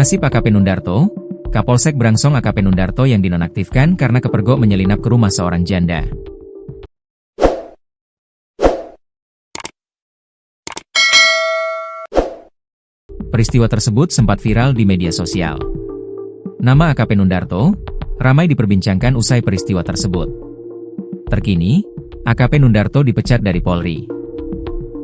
Nasib AKP Nundarto, Kapolsek Brangsong AKP Nundarto yang dinonaktifkan karena kepergok menyelinap ke rumah seorang janda. Peristiwa tersebut sempat viral di media sosial. Nama AKP Nundarto ramai diperbincangkan usai peristiwa tersebut. Terkini, AKP Nundarto dipecat dari Polri.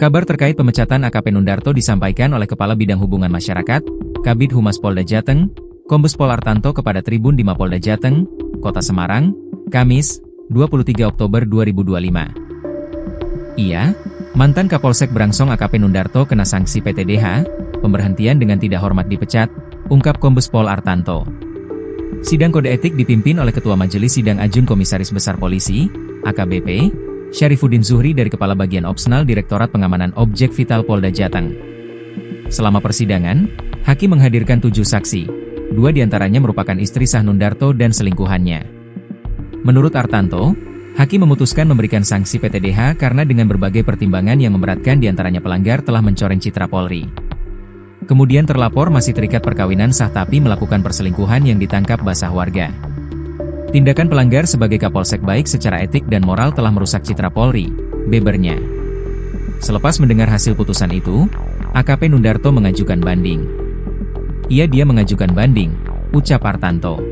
Kabar terkait pemecatan AKP Nundarto disampaikan oleh Kepala Bidang Hubungan Masyarakat, Kabid Humas Polda Jateng, Kombes Pol Artanto kepada Tribun di Mapolda Jateng, Kota Semarang, Kamis, 23 Oktober 2025. Ia, mantan Kapolsek Brangsong AKP Nundarto kena sanksi PTDH, pemberhentian dengan tidak hormat dipecat, ungkap Kombes Pol Artanto. Sidang kode etik dipimpin oleh Ketua Majelis Sidang Ajun Komisaris Besar Polisi, AKBP, Syarifuddin Zuhri dari Kepala Bagian Opsnal Direktorat Pengamanan Objek Vital Polda Jateng. Selama persidangan, Hakim menghadirkan 7 saksi, 2 diantaranya merupakan istri sah Nundarto dan selingkuhannya. Menurut Artanto, Hakim memutuskan memberikan sanksi PTDH karena dengan berbagai pertimbangan yang memberatkan diantaranya pelanggar telah mencoreng citra Polri. Kemudian terlapor masih terikat perkawinan sah tapi melakukan perselingkuhan yang ditangkap basah warga. Tindakan pelanggar sebagai Kapolsek baik secara etik dan moral telah merusak citra Polri, bebernya. Selepas mendengar hasil putusan itu, AKP Nundarto mengajukan banding. Dia mengajukan banding, ucap Artanto.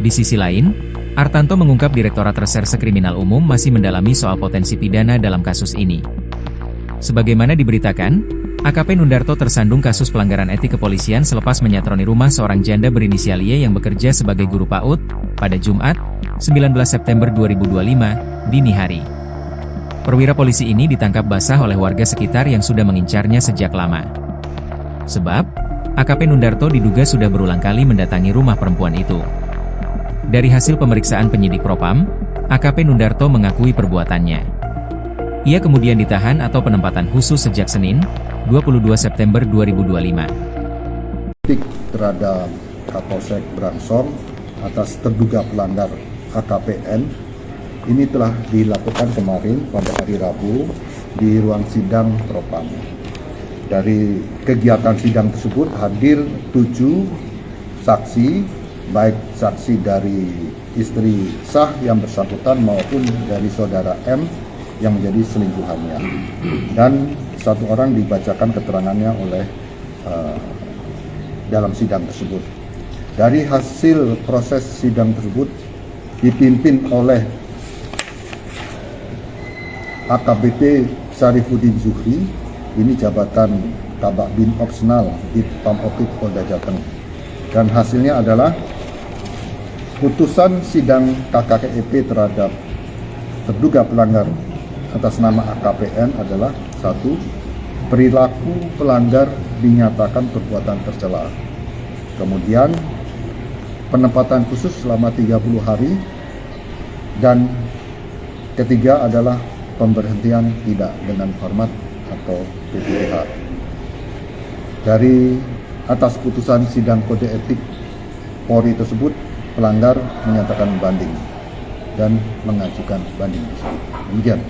Di sisi lain, Artanto mengungkap Direktorat Reserse Kriminal Umum masih mendalami soal potensi pidana dalam kasus ini. Sebagaimana diberitakan, AKP Nundarto tersandung kasus pelanggaran etik kepolisian selepas menyatroni rumah seorang janda berinisial Y yang bekerja sebagai guru PAUD, pada Jumat, 19 September 2025, dini hari. Perwira polisi ini ditangkap basah oleh warga sekitar yang sudah mengincarnya sejak lama. Sebab, AKP Nundarto diduga sudah berulang kali mendatangi rumah perempuan itu. Dari hasil pemeriksaan penyidik Propam, AKP Nundarto mengakui perbuatannya. Ia kemudian ditahan atau penempatan khusus sejak Senin, 22 September 2025. Terhadap Kapolsek Brangsong atas terduga pelanggar AKPN, ini telah dilakukan kemarin pada hari Rabu di ruang sidang Propam. Dari kegiatan sidang tersebut hadir 7 saksi, baik saksi dari istri sah yang bersangkutan maupun dari saudara M yang menjadi selingkuhannya. Dan 1 orang dibacakan keterangannya oleh dalam sidang tersebut. Dari hasil proses sidang tersebut dipimpin oleh AKBP Syarifuddin Zuhri, ini jabatan Kabak Bin Opsnal di Pamopik Polda Jateng. Dan hasilnya adalah putusan sidang KKKEP terhadap terduga pelanggar atas nama AKPN adalah 1. Perilaku pelanggar dinyatakan perbuatan tercela. Kemudian penempatan khusus selama 30 hari. Dan ketiga adalah pemberhentian tidak dengan hormat atau PTDH. Dari atas putusan sidang kode etik Polri tersebut, pelanggar menyatakan banding dan mengajukan banding tersebut. Demikian.